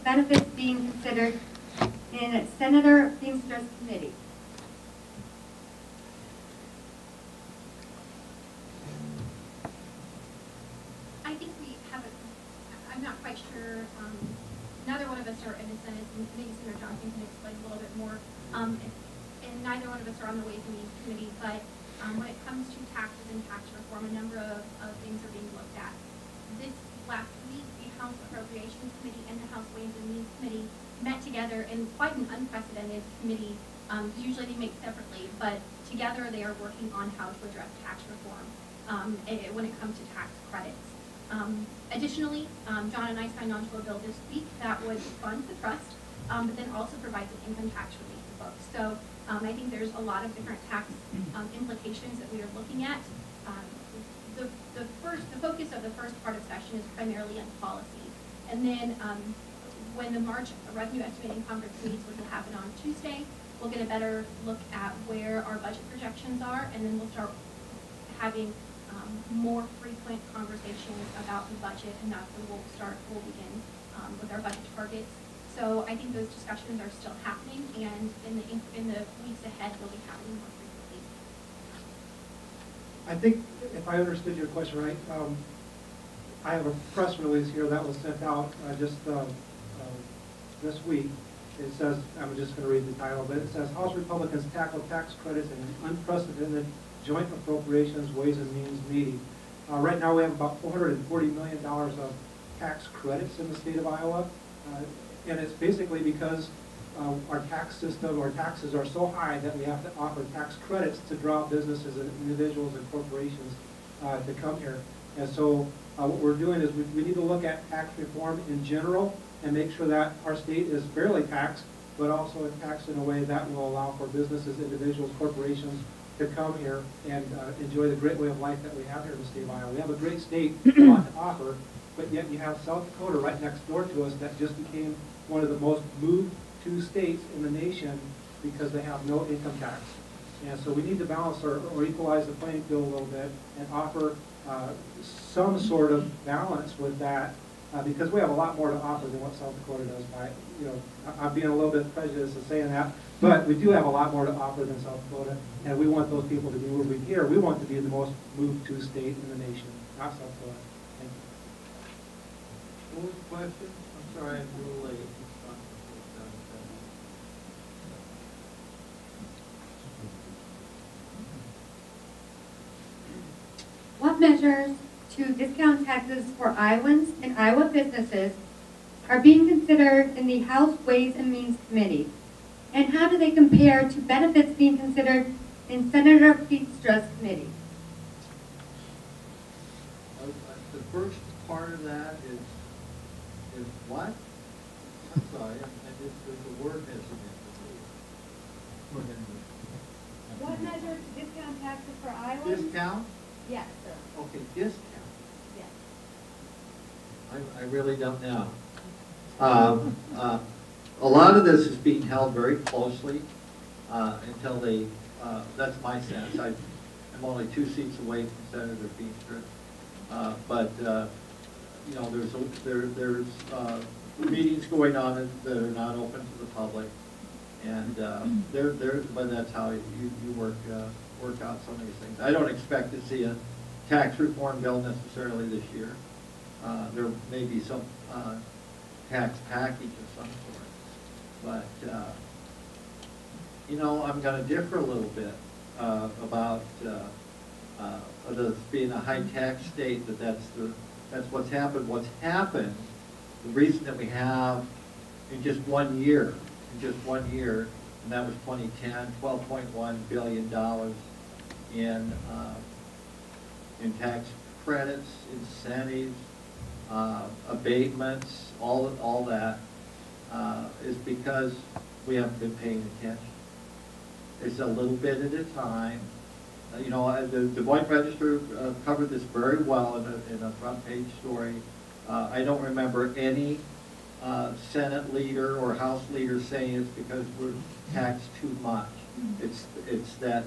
benefits being considered in Senator Feimster's committee? I think we have a, I'm not quite sure, neither one of us are in the Senate, and maybe Senator Johnson can explain a little bit more, and neither one of us are on the Ways and Means Committee, but when it comes to taxes and tax reform, a number of things are being looked at. This last week, the House Appropriations Committee and the House Ways and Means Committee met together in quite an unprecedented committee. Usually they meet separately, but together they are working on how to address tax reform when it comes to tax credits. Additionally, John and I signed on to a bill this week that would fund the trust, but then also provides an income tax relief for folks. So I think there's a lot of different tax implications that we are looking at. The focus of the first part of session is primarily on policy. And then when the March Revenue Estimating Conference meets, which will happen on Tuesday, we'll get a better look at where our budget projections are, and then we'll start having more frequent conversations about the budget, and that's when we'll begin with our budget targets. So I think those discussions are still happening, and in the weeks ahead, they'll be happening more frequently. I think, if I understood your question right, I have a press release here that was sent out just this week. It says, I'm just going to read the title, but it says, House Republicans tackle tax credits in an unprecedented joint appropriations Ways and Means meeting. Right now we have about $440 million of tax credits in the state of Iowa. And it's basically because our tax system, our taxes are so high that we have to offer tax credits to draw businesses and individuals and corporations to come here. And so what we're doing is we need to look at tax reform in general and make sure that our state is fairly taxed, but also taxed in a way that will allow for businesses, individuals, corporations to come here and enjoy the great way of life that we have here in the state of Iowa. We have a great state, a lot to offer, but yet you have South Dakota right next door to us that just became one of the most moved to states in the nation because they have no income tax. And so we need to balance or equalize the playing field a little bit and offer some sort of balance with that because we have a lot more to offer than what South Dakota does. I'm being a little bit prejudiced in saying that, but we do have a lot more to offer than South Dakota, and we want those people to be moving here. We want to be the most moved to state in the nation, not South Dakota. Thank you. What was the question? I'm sorry, I'm a little late. What measures to discount taxes for Iowans and Iowa businesses are being considered in the House Ways and Means Committee? And how do they compare to benefits being considered in Senator Feimster's committee? The first part of that is what? I'm sorry, there's a word missing in the What measure to discount taxes for Iowans? Discount? Yes, sir. Okay, discount. Yes. I really don't know. A lot of this is being held very closely until they, that's my sense. I'm only 2 seats away from Senator Feimster. But you know, there's meetings going on that are not open to the public. And but that's how you work out some of these things. I don't expect to see a tax reform bill necessarily this year. There may be some tax package of some sort, but you know, I'm going to differ a little bit about us being a high tax state. That's what's happened. What's happened? The reason that we have in just 1 year. And that was 2010, $12.1 billion in tax credits, incentives, abatements, all that is because we haven't been paying attention. It's a little bit at a time. You know, the Des Moines Register covered this very well in a front page story. I don't remember any Senate leader or House leader saying it's because we're taxed too much. It's that,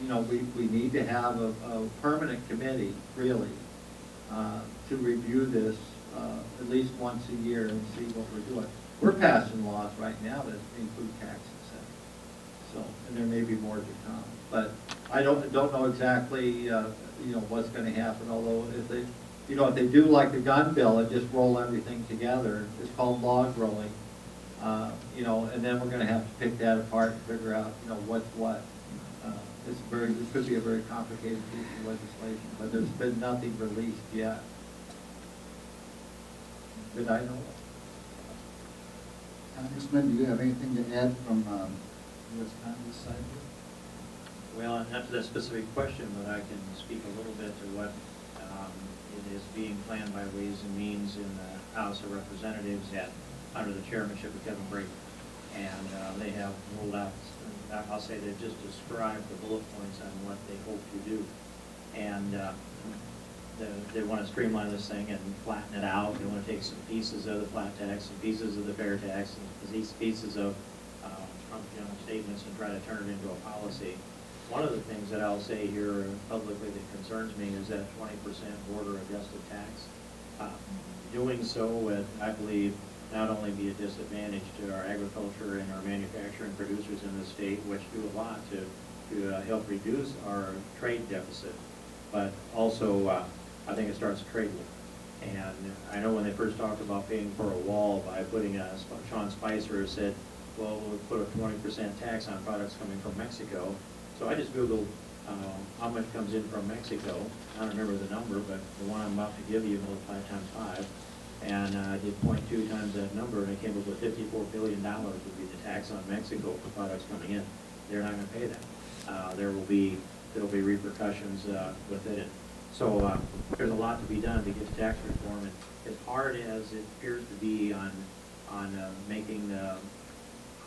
you know, we need to have a permanent committee, really, to review this at least once a year and see what we're doing. we're passing laws right now that include tax incentives. So, and there may be more to come. But I don't know exactly, you know, what's going to happen, although if they, you know, if they do like the gun bill and just roll everything together, it's called log rolling, you know, and then we're going to have to pick that apart and figure out, you know, what's what. This could be a very complicated piece of legislation, but there's been nothing released yet. Did I know? Congressman, do you have anything to add from U.S. Congress side? Well, not to that specific question, but I can speak a little bit to what it is being planned by Ways and Means in the House of Representatives under the chairmanship of Kevin Brady. And they have rolled out, I'll say they've just described the bullet points on what they hope to do. And they want to streamline this thing and flatten it out. They want to take some pieces of the flat tax, some pieces of the fair tax, and these pieces of Trump's general statements and try to turn it into a policy. One of the things that I'll say here publicly that concerns me is that 20% border adjusted tax. Doing so would, I believe, not only be a disadvantage to our agriculture and our manufacturing producers in the state, which do a lot to help reduce our trade deficit, but also I think it starts a trade war. And I know when they first talked about paying for a wall by putting Sean Spicer said, well, we'll put a 20% tax on products coming from Mexico. So I just Googled how much comes in from Mexico. I don't remember the number, but the one I'm about to give you, multiply times 5. And I did 0.2 times that number, and it came up with $54 billion would be the tax on Mexico for products coming in. They're not going to pay that. There'll be repercussions with it. And so there's a lot to be done to get to tax reform. And as hard as it appears to be on making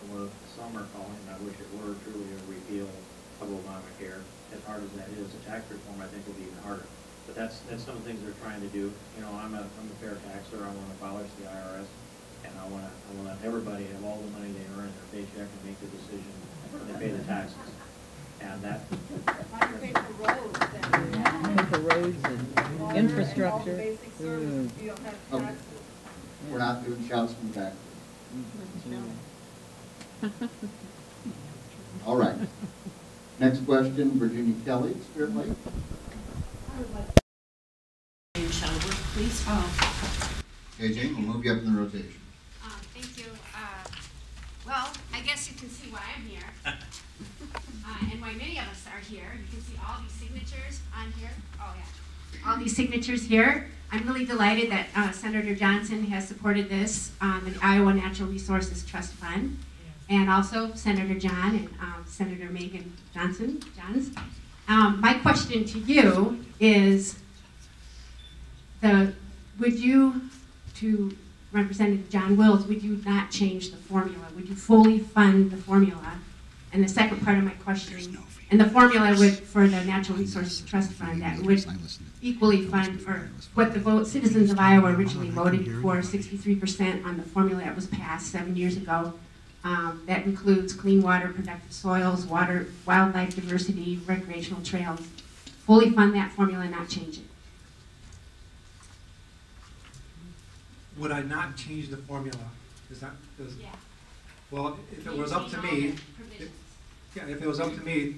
what some are calling, I wish it were truly a repeal of Obamacare, as hard as that is, the tax reform I think will be even harder. But that's some of the things they're trying to do. You know, I'm a fair taxer. I want to abolish the IRS, and I want to let everybody have all the money they earn in their paycheck and make the decision when they pay the taxes. And that. Pay for roads, then. Pay for roads and infrastructure. All the basic services, you don't have Okay. taxes. We're not doing shouts from the back. All right. Next question, Virginia Kelly, Spirit Lake. Please. Okay, Jane, we'll move you up in the rotation. Thank you. Well, I guess you can see why I'm here, and why many of us are here. You can see all these signatures on here. Oh yeah, all these signatures here. I'm really delighted that Senator Johnson has supported this, the Iowa Natural Resources Trust Fund, and also Senator John and Senator Megan Johns. My question to you is, would you, to Representative John Wills, would you not change the formula? Would you fully fund the formula? And the second part of my question, and the formula would, for the Natural Resources Trust Fund, that would equally fund for what the citizens of Iowa originally voted for, 63% on the formula that was passed 7 years ago. That includes clean water, productive soils, water, wildlife diversity, recreational trails. Fully fund that formula, not change it. Would I not change the formula? Yeah. Well, if it was up to me, if it was up to me,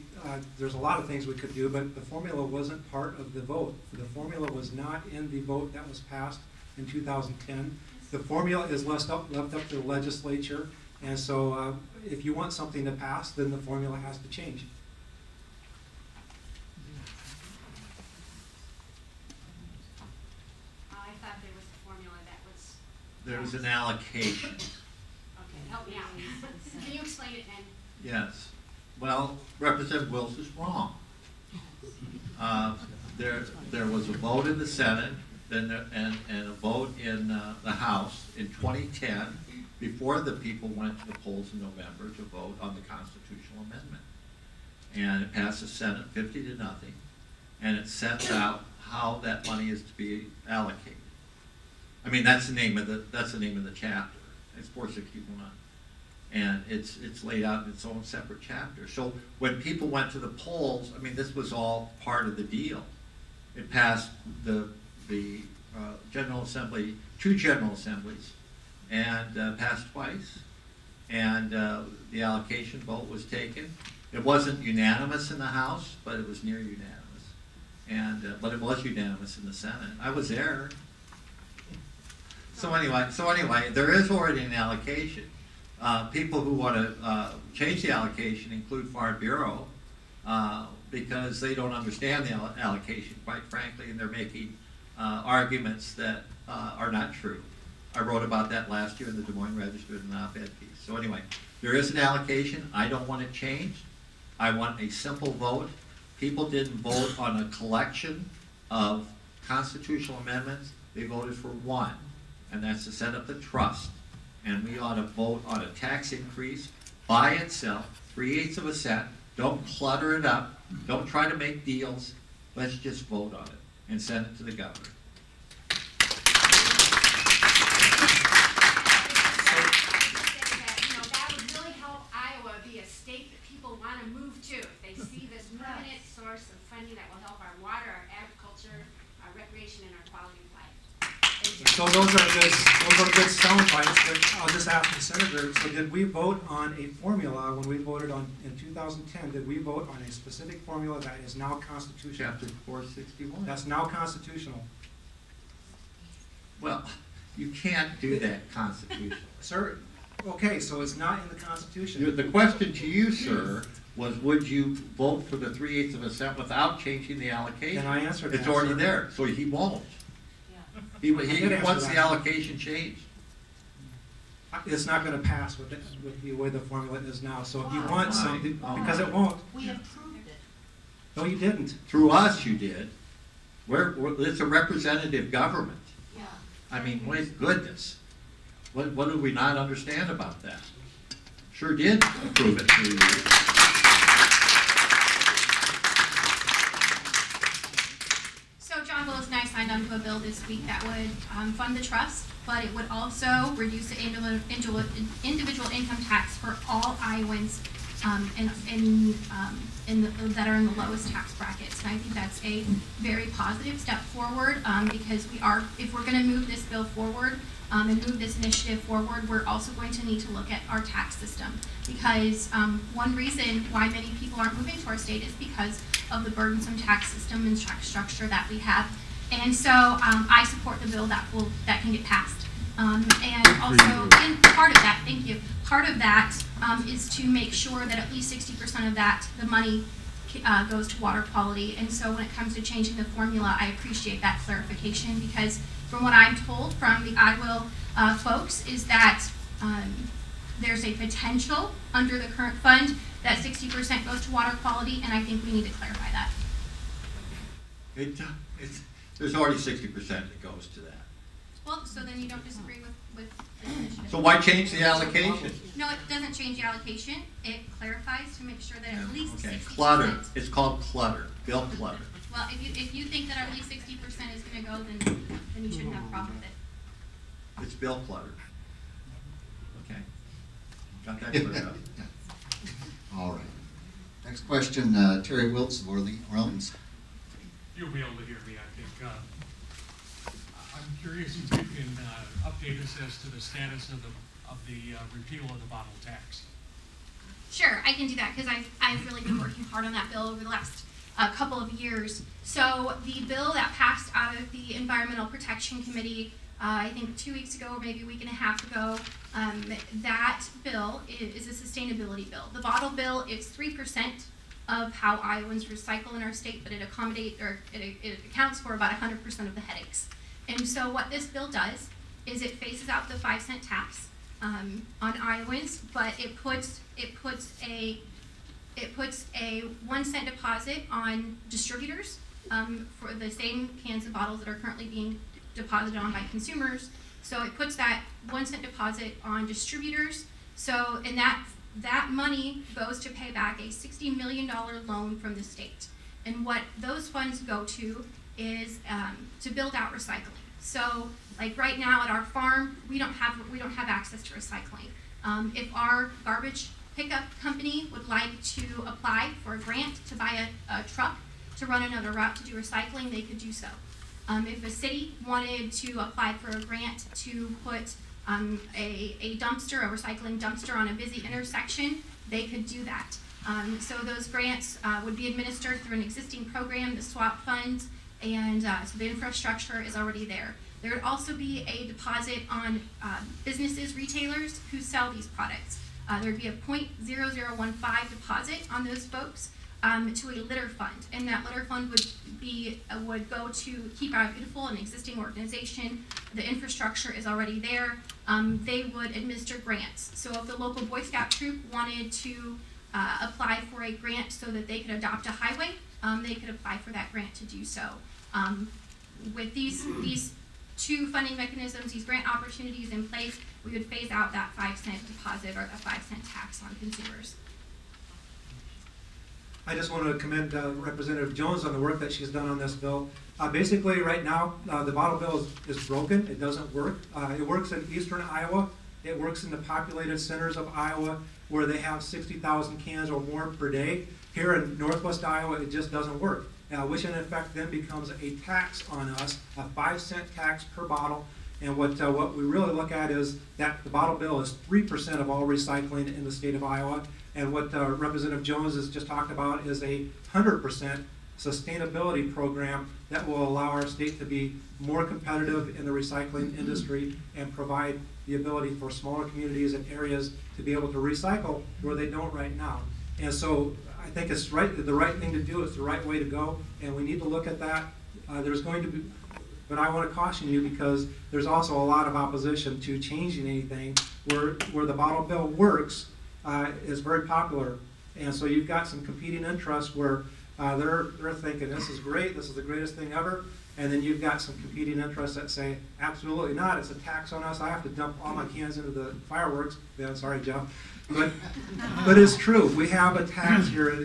there's a lot of things we could do, but the formula wasn't part of the vote. The formula was not in the vote that was passed in 2010. The formula is left up to the legislature, and so if you want something to pass, then the formula has to change. There's an allocation. Okay, help me out. Can you explain it then? Yes. Well, Representative Wills is wrong. There was a vote in the Senate and a vote in the House in 2010 before the people went to the polls in November to vote on the constitutional amendment. And it passed the Senate 50-0, and it sets out how that money is to be allocated. I mean, that's the name of the chapter. It's 461, and it's laid out in its own separate chapter. So when people went to the polls, I mean, this was all part of the deal. It passed the General Assembly, 2 General Assemblies, and passed twice. And the allocation vote was taken. It wasn't unanimous in the House, but it was near unanimous. And but it was unanimous in the Senate. I was there. So anyway, there is already an allocation. People who want to change the allocation include Farm Bureau because they don't understand the allocation, quite frankly, and they're making arguments that are not true. I wrote about that last year in the Des Moines Register in an op-ed piece. So anyway, there is an allocation. I don't want it changed. I want a simple vote. People didn't vote on a collection of constitutional amendments. They voted for one, and that's to set up the trust. And we ought to vote on a tax increase by itself, 3/8 of a cent. Don't clutter it up. Don't try to make deals. Let's just vote on it and send it to the governor. That would really help Iowa be a state that people want to move to. If they see this permanent source of funding that will help our water, our agriculture, our recreation, and our quality of life. So those are good sound bites, but I'll just ask the senator, so did we vote on a formula when we voted on, in 2010, did we vote on a specific formula that is now constitutional? Chapter 461. That's now constitutional. Well, you can't do that constitutionally. Sir, okay, so it's not in the Constitution. The question to you, sir, was would you vote for the 3/8 of a cent without changing the allocation? And I answered that, It's already sir. there, so he won't. He did answer wants that. the allocation changed. It's not going to pass with the way the formula is now. So if you want Why? something, Oh. because it won't. We approved it. No, you didn't. Through us, you did. It's a representative government. Yeah. I mean, my goodness. What do we not understand about that? Sure did approve it through you. So John Willis and I signed onto a bill this week that would fund the trust, but it would also reduce the individual income tax for all Iowans that are in the lowest tax brackets. And I think that's a very positive step forward because if we're going to move this bill forward and move this initiative forward, we're also going to need to look at our tax system because one reason why many people aren't moving to our state is because of the burdensome tax system and tax structure that we have. And so I support the bill that can get passed. And also, part of that, thank you, part of that is to make sure that at least 60% of that, the money goes to water quality. And so when it comes to changing the formula, I appreciate that clarification because from what I'm told from the Iowa folks is that there's a potential under the current fund that 60% goes to water quality, and I think we need to clarify that. There's already 60% that goes to that. Well, so then you don't disagree with this initiative? So why change the allocation? No, it doesn't change the allocation. It clarifies to make sure that at least 60%. Clutter. It's called clutter. Bill clutter. Well, if you think that at least 60% is going to go, then you shouldn't have a problem with it. It's bill clutter. Okay. Got that cleared up. All right. Next question, Terry Wiltz of Orleans. You'll be able to hear me, I think. I'm curious if you can update us as to the status of the repeal of the bottle tax. Sure, I can do that because I've really been working hard on that bill over the last couple of years. So the bill that passed out of the Environmental Protection Committee, I think 2 weeks ago or maybe a week and a half ago, that bill is a sustainability bill. The bottle bill is 3% of how Iowans recycle in our state, but it accounts for about 100% of the headaches. And so what this bill does is it phases out the 5-cent tax on Iowans, but it puts a 1 cent deposit on distributors for the same cans and bottles that are currently being deposited on by consumers. So it puts that 1 cent deposit on distributors. So, and that money goes to pay back a $60 million loan from the state. And what those funds go to is to build out recycling. So, like right now at our farm, we don't have access to recycling. If our garbage pickup company would like to apply for a grant to buy a truck to run another route to do recycling, they could do so. If a city wanted to apply for a grant to put a dumpster, a recycling dumpster on a busy intersection, they could do that. So those grants would be administered through an existing program, the SWAP funds, and so the infrastructure is already there. There would also be a deposit on businesses, retailers who sell these products. There would be a 0.0015 deposit on those folks to a litter fund, and that litter fund would go to Keep Our Beautiful, an existing organization. The infrastructure is already there. They would administer grants. So if the local Boy Scout troop wanted to apply for a grant so that they could adopt a highway, they could apply for that grant to do so. With these two funding mechanisms, these grant opportunities in place, we would phase out that 5-cent deposit or the 5-cent tax on consumers. I just want to commend Representative Jones on the work that she's done on this bill. Basically, right now, the bottle bill is broken. It doesn't work. It works in eastern Iowa. It works in the populated centers of Iowa where they have 60,000 cans or more per day. Here in northwest Iowa, it just doesn't work. Which in effect then becomes a tax on us, a 5-cent tax per bottle. And what we really look at is that the bottle bill is 3% of all recycling in the state of Iowa. And what Representative Jones has just talked about is a 100% sustainability program that will allow our state to be more competitive in the recycling industry and provide the ability for smaller communities and areas to be able to recycle where they don't right now. And so I think it's the right thing to do. It's the right way to go, and we need to look at that. There's going to be, but I want to caution you because there's also a lot of opposition to changing anything where the bottle bill works. Is very popular, and so you've got some competing interests where they're thinking this is great, this is the greatest thing ever, and then you've got some competing interests that say absolutely not, it's a tax on us, I have to dump all my cans into the fireworks. Yeah, sorry, Jeff, but it's true. We have a tax here in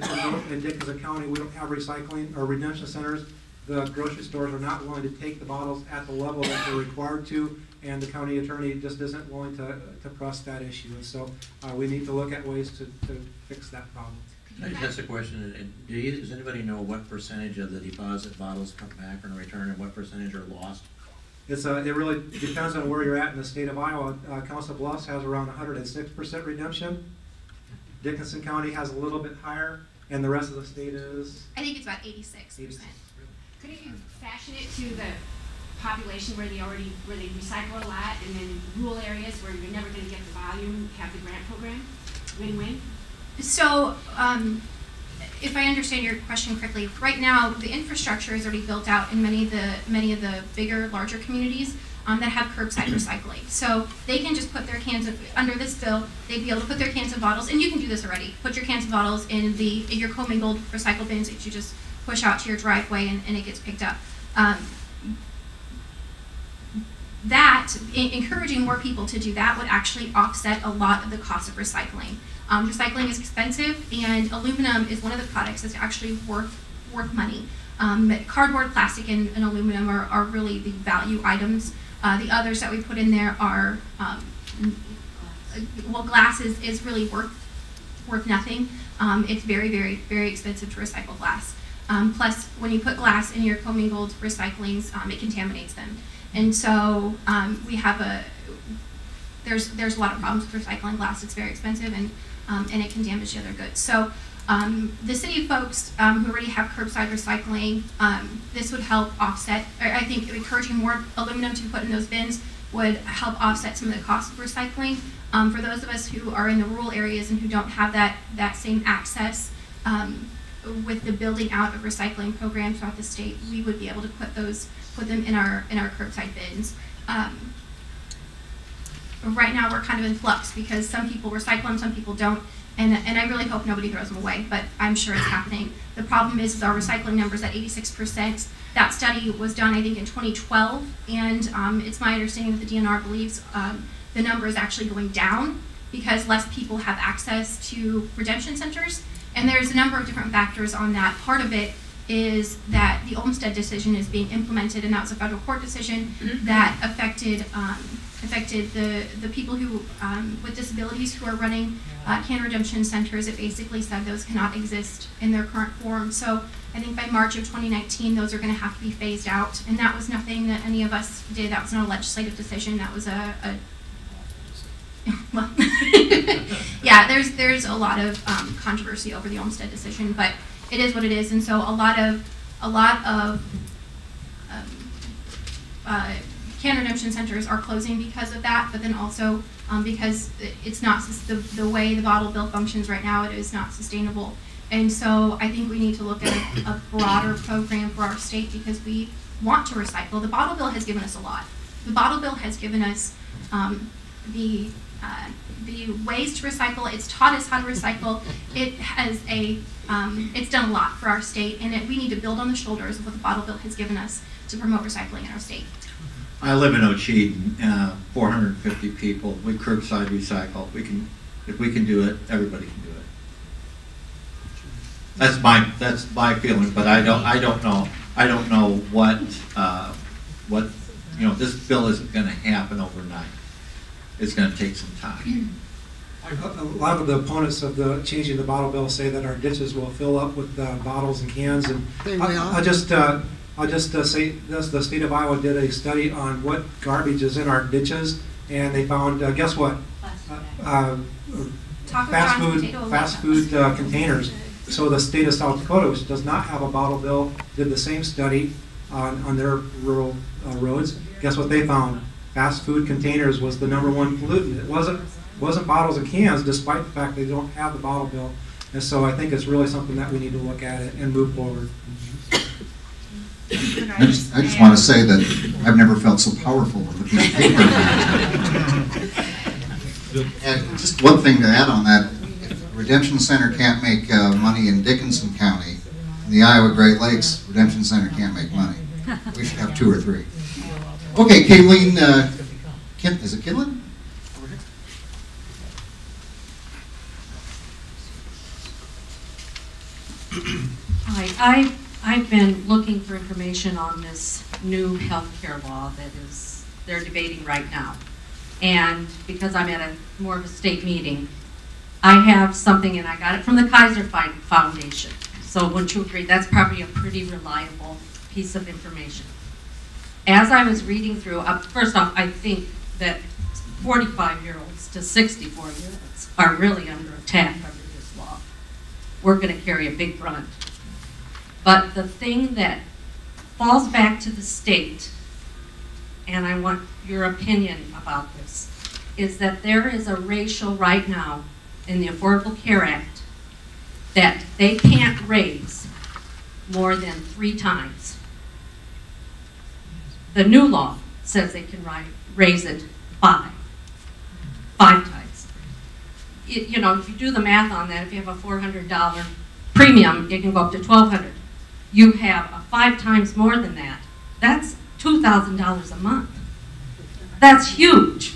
Dickinson County. We don't have recycling or redemption centers. The grocery stores are not willing to take the bottles at the level that they're required to, and the county attorney just isn't willing to press that issue. And so we need to look at ways to fix that problem. Can I just ask a question? Does anybody know what percentage of the deposit bottles come back in return and what percentage are lost? It really depends on where you're at in the state of Iowa. Council Bluffs has around 106% redemption. Dickinson County has a little bit higher, and the rest of the state is? I think it's about 86%. Couldn't you fashion it to the population where they recycle a lot, and then rural areas where you're never going to get the volume, have the grant program? Win-win? So, if I understand your question correctly, right now the infrastructure is already built out in many of the bigger, larger communities that have curbside recycling. So they can just put their cans under this bill. They'd be able to put their cans and bottles, and you can do this already. Put your cans and bottles in your commingled recycle bins that you just push out to your driveway, and it gets picked up. Encouraging more people to do that would actually offset a lot of the cost of recycling. Recycling is expensive, and aluminum is one of the products that's actually worth money. Cardboard, plastic, and aluminum are really the value items. The others that we put in there are, well, glass is really worth nothing. It's very, very, very expensive to recycle glass. Plus, when you put glass in your commingled recyclings, it contaminates them. And so there's a lot of problems with recycling glass. It's very expensive, and it can damage the other goods. So the city folks who already have curbside recycling, this would help offset, or I think encouraging more aluminum to be put in those bins would help offset some of the cost of recycling. For those of us who are in the rural areas and who don't have that same access, with the building out of recycling programs throughout the state, we would be able to put them in our curbside bins. Right now we're kind of in flux because some people recycle them, some people don't, and I really hope nobody throws them away, but I'm sure it's happening. The problem is our recycling numbers at 86%. That study was done, I think, in 2012, and it's my understanding that the DNR believes the number is actually going down because less people have access to redemption centers. And there's a number of different factors on that. Part of it is that the Olmstead decision is being implemented, and that was a federal court decision that affected the people who with disabilities who are running can redemption centers. It basically said those cannot exist in their current form. So I think by March of 2019, those are going to have to be phased out. And that was nothing that any of us did. That was not a legislative decision. That was a well, yeah, there's a lot of controversy over the Olmstead decision, but it is what it is, and so a lot of can redemption centers are closing because of that, but then also because it's not the way the bottle bill functions right now. It is not sustainable, and so I think we need to look at a broader program for our state because we want to recycle. The bottle bill has given us a lot. The bottle bill has given us the ways to recycle. It's taught us how to recycle. It has it's done a lot for our state, and we need to build on the shoulders of what the bottle bill has given us to promote recycling in our state. I live in Ocheyedan, 450 people. We curbside recycle. If we can do it, everybody can do it. That's my feeling, but I don't know what this bill isn't going to happen overnight. It's going to take some time. A lot of the opponents of the changing the bottle bill say that our ditches will fill up with bottles and cans, and I'll just say this: the state of Iowa did a study on what garbage is in our ditches, and they found guess what? Fast food containers. So the state of South Dakota, which does not have a bottle bill, did the same study on their rural roads. Guess what they found? Fast food containers was the #1 pollutant. It wasn't bottles and cans, despite the fact they don't have the bottle bill. And so I think it's really something that we need to look at it and move forward. I just want to say that I've never felt so powerful with a piece of paper. And just one thing to add on that, if Redemption Center can't make money in Dickinson County, in the Iowa Great Lakes, Redemption Center can't make money. We should have 2 or 3. Okay, Kayleen, is it Kidlin? Over here. Hi, I've been looking for information on this new health care law that they're debating right now. And because I'm at more of a state meeting, I have something, and I got it from the Kaiser Foundation. So wouldn't you agree that's probably a pretty reliable piece of information? As I was reading through, first off, I think that 45-year-olds to 64-year-olds are really under attack under this law. We're going to carry a big brunt. But the thing that falls back to the state, and I want your opinion about this, is that there is a ratio right now in the Affordable Care Act that they can't raise more than 3 times. The new law says they can raise it 5 times. If you do the math on that, if you have a $400 premium, it can go up to $1,200. You have 5 times more than that. That's $2,000 a month. That's huge.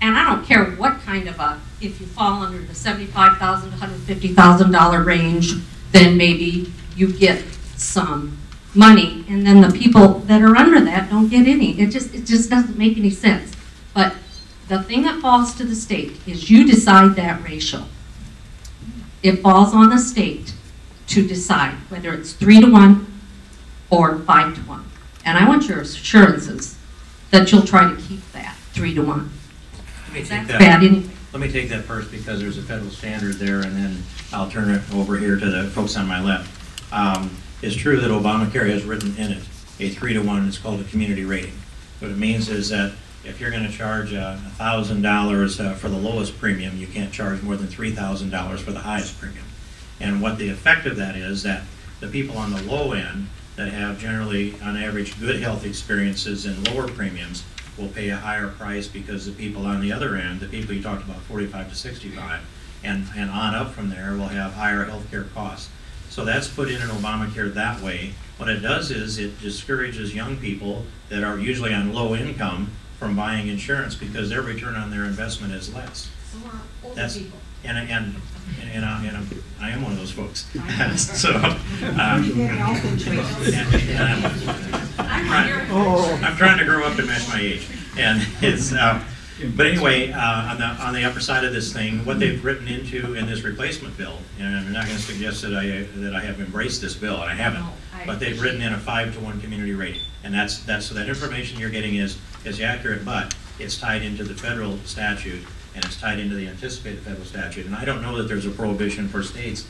And I don't care what kind of if you fall under the $75,000 to $150,000 range, then maybe you get some money, and then the people that are under that don't get any. It just doesn't make any sense. But the thing that falls to the state is you decide that ratio. It falls on the state to decide whether it's 3-to-1 or 5-to-1. And I want your assurances that you'll try to keep that 3-to-1. Let me take that first because there's a federal standard there, and then I'll turn it over here to the folks on my left. It's true that Obamacare has written in it a 3-to-1. It's called a community rating. What it means is that if you're going to charge $1,000 for the lowest premium, you can't charge more than $3,000 for the highest premium. And what the effect of that is that the people on the low end that have generally, on average, good health experiences and lower premiums will pay a higher price because the people on the other end, the people you talked about, 45 to 65, and on up from there will have higher health care costs. So that's put in Obamacare that way. What it does is it discourages young people that are usually on low income from buying insurance because their return on their investment is less. So older That's, people. And I am one of those folks. So I'm trying to grow up to match my age, and it's. But anyway, on the upper side of this thing, what they've written into in this replacement bill, and I'm not going to suggest that I have embraced this bill, and I haven't, but they've written in a 5-to-1 community rating, and that's so that information you're getting is accurate, but it's tied into the federal statute, and it's tied into the anticipated federal statute. And I don't know that there's a prohibition for states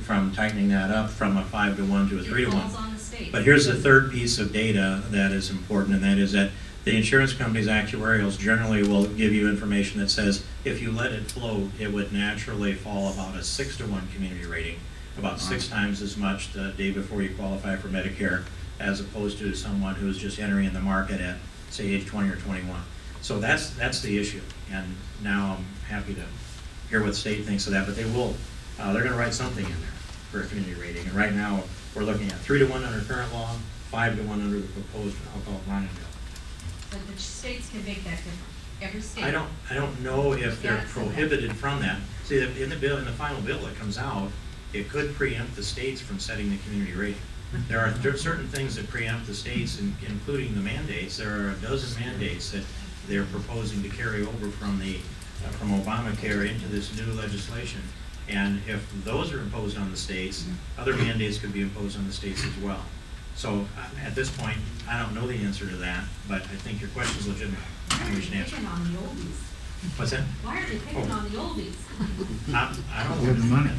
from tightening that up from a 5-to-1 to a 3-to-1. It falls on the state. But here's the third piece of data that is important, and that is that the insurance company's actuarials generally will give you information that says if you let it float, it would naturally fall about a 6-to-1 community rating, about 6 times as much the day before you qualify for Medicare, as opposed to someone who's just entering the market at, say, age 20 or 21. So that's the issue, and now I'm happy to hear what the state thinks of that, but they will, they're going to write something in there for a community rating, and right now we're looking at 3-to-1 under current law, 5-to-1 under the proposed alcohol line bill. But the states can make that different. Every state. I don't know if they're prohibited from that. See, in the bill, in the final bill that comes out, it could preempt the states from setting the community rating. There are certain things that preempt the states, including the mandates. There are a dozen mandates that they're proposing to carry over from Obamacare into this new legislation. And if those are imposed on the states, other mandates could be imposed on the states as well. So at this point, I don't know the answer to that, but I think your question is legitimate. Why are they picking on the oldies? What's that? Why are they picking on the oldies? I don't know. Money.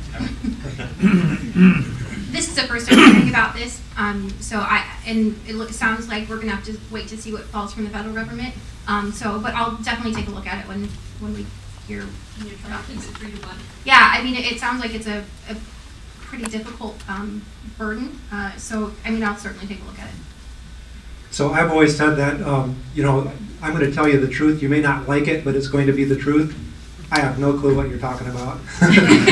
This is the first time hearing about this, and it sounds like we're gonna have to wait to see what falls from the federal government. But I'll definitely take a look at it when we hear about things. Yeah, I mean, it sounds like it's a pretty difficult burden. I'll certainly take a look at it. So I've always said that, I'm going to tell you the truth. You may not like it, but it's going to be the truth. I have no clue what you're talking about.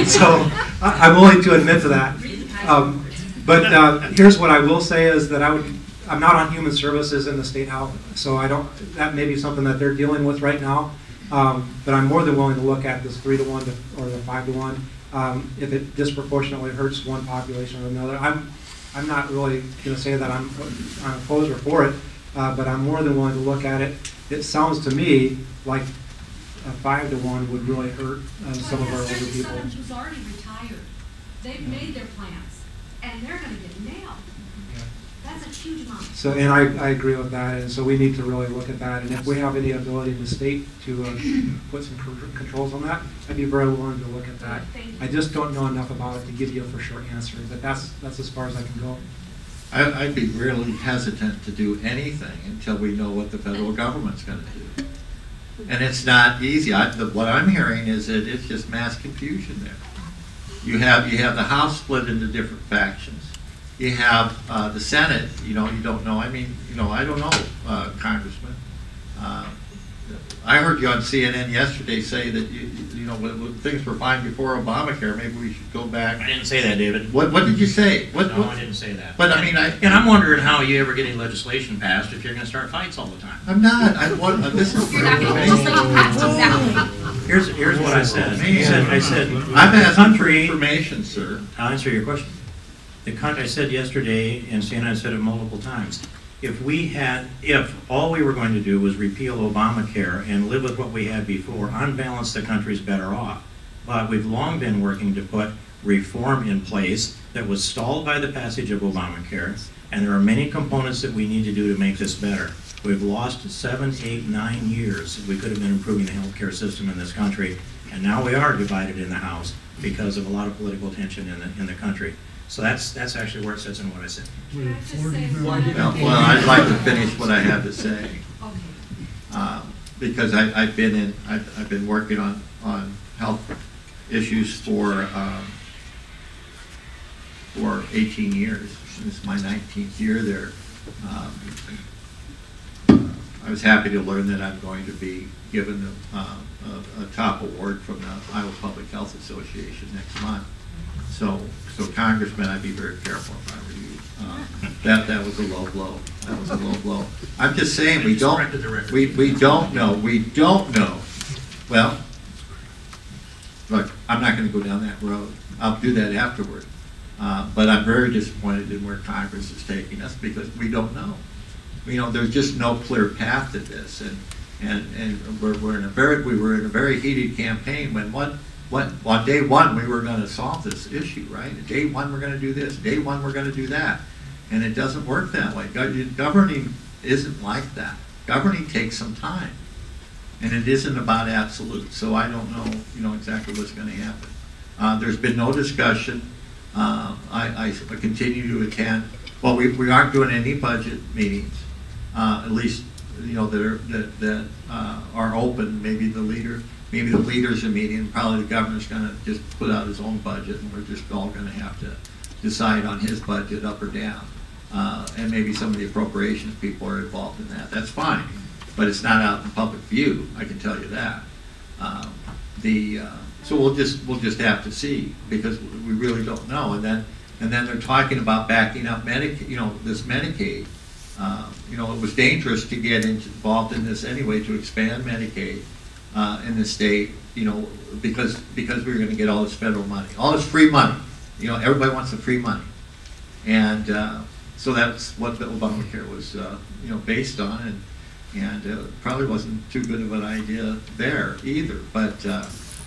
So I'm willing to admit to that. Here's what I will say is that I'm not on human services in the state house, so that may be something that they're dealing with right now. But I'm more than willing to look at this 3-to-1 or the 5-to-1 if it disproportionately hurts one population or another. I'm not really going to say that I'm opposed or for it, but I'm more than willing to look at it. It sounds to me like a 5-to-1 would really hurt some of our older people. Who's already retired, they've made their plans, and they're going to get nailed. That's a huge amount. So, and I agree with that, and so we need to really look at that. And if we have any ability in the state to put some controls on that, I'd be very willing to look at that. I just don't know enough about it to give you a for sure answer, but that's as far as I can go. I'd be really hesitant to do anything until we know what the federal government's going to do. And it's not easy. What I'm hearing is that it's just mass confusion there. You have the House split into different factions. You have the Senate, you don't know. I don't know, Congressman. I heard you on CNN yesterday say that, when things were fine before Obamacare, maybe we should go back. I didn't say that, David. What did you say? No, I didn't say that. But and I'm wondering how you ever get any legislation passed if you're going to start fights all the time. I'm not. This is You're not going to legislate passed, exactly. Here's what I said. I said I'm asking for information, sir. I'll answer your question. I said yesterday, and CNN said it multiple times, if all we were going to do was repeal Obamacare and live with what we had before, on balance the country's better off. But we've long been working to put reform in place that was stalled by the passage of Obamacare, and there are many components that we need to do to make this better. We've lost 7, 8, 9 years. We could have been improving the healthcare system in this country, and now we are divided in the House because of a lot of political tension in the country. So that's actually where it sits in what I said. Well, I'd like to finish what I have to say, because I've been working on health issues for 18 years. This is my 19th year there. I was happy to learn that I'm going to be given a top award from the Iowa Public Health Association next month. So Congressman, I'd be very careful if I were you. That was a low blow. That was a low blow. I'm just saying we don't know. Well, look, I'm not going to go down that road. I'll do that afterward. But I'm very disappointed in where Congress is taking us because we don't know. There's just no clear path to this, and we were in a very heated campaign when on day one we were going to solve this issue, right? Day one we're going to do this. Day one we're going to do that, and it doesn't work that way. Governing isn't like that. Governing takes some time. And it isn't about absolute, so I don't know, exactly what's going to happen. There's been no discussion. I continue to attend. Well, we aren't doing any budget meetings, at least, that are open. Maybe the leaders are meeting. Probably the governor's going to just put out his own budget, and we're just all going to have to decide on his budget up or down. And maybe some of the appropriations people are involved in that. That's fine, but it's not out in public view. I can tell you that. So we'll just have to see, because we really don't know. And then they're talking about backing up Medicaid. This Medicaid. It was dangerous to get involved in this anyway, to expand Medicaid in the state. Because we were going to get all this federal money, all this free money. Everybody wants the free money, and so that's what the Obamacare was, based on, and it probably wasn't too good of an idea there either. But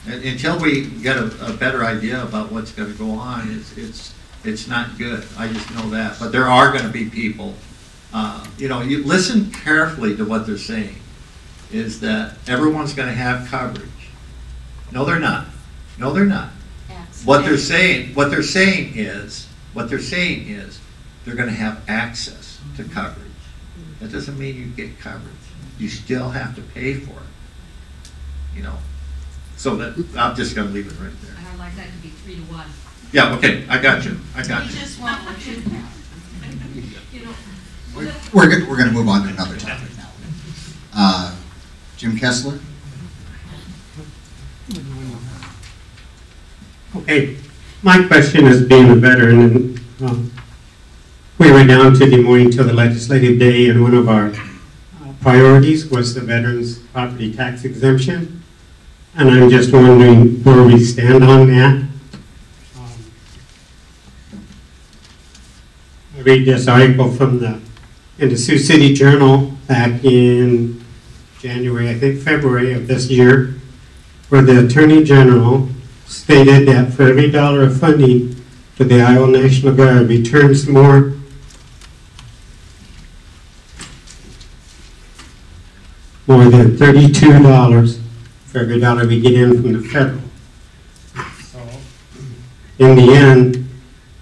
until we get a better idea about what's going to go on, it's not good. I just know that. But there are going to be people. You listen carefully to what they're saying. Is that everyone's going to have coverage? No, they're not. No, they're not. What they're saying is they're going to have access to coverage. That doesn't mean you get coverage. You still have to pay for it. So that I'm just going to leave it right there. I don't like that to be 3 to 1. Yeah. Okay. I got you. We just want what you have. We're going to move on to another topic now. Jim Kessler. Okay, my question is, being a veteran, and we went down to Des Moines to the legislative day, and one of our priorities was the veterans property tax exemption, and I'm just wondering where we stand on that. I read this article in the Sioux City Journal back in January, I think February of this year, where the Attorney General stated that for every dollar of funding to the Iowa National Guard returns more than $32 for every dollar we get in from the federal. So, in the end,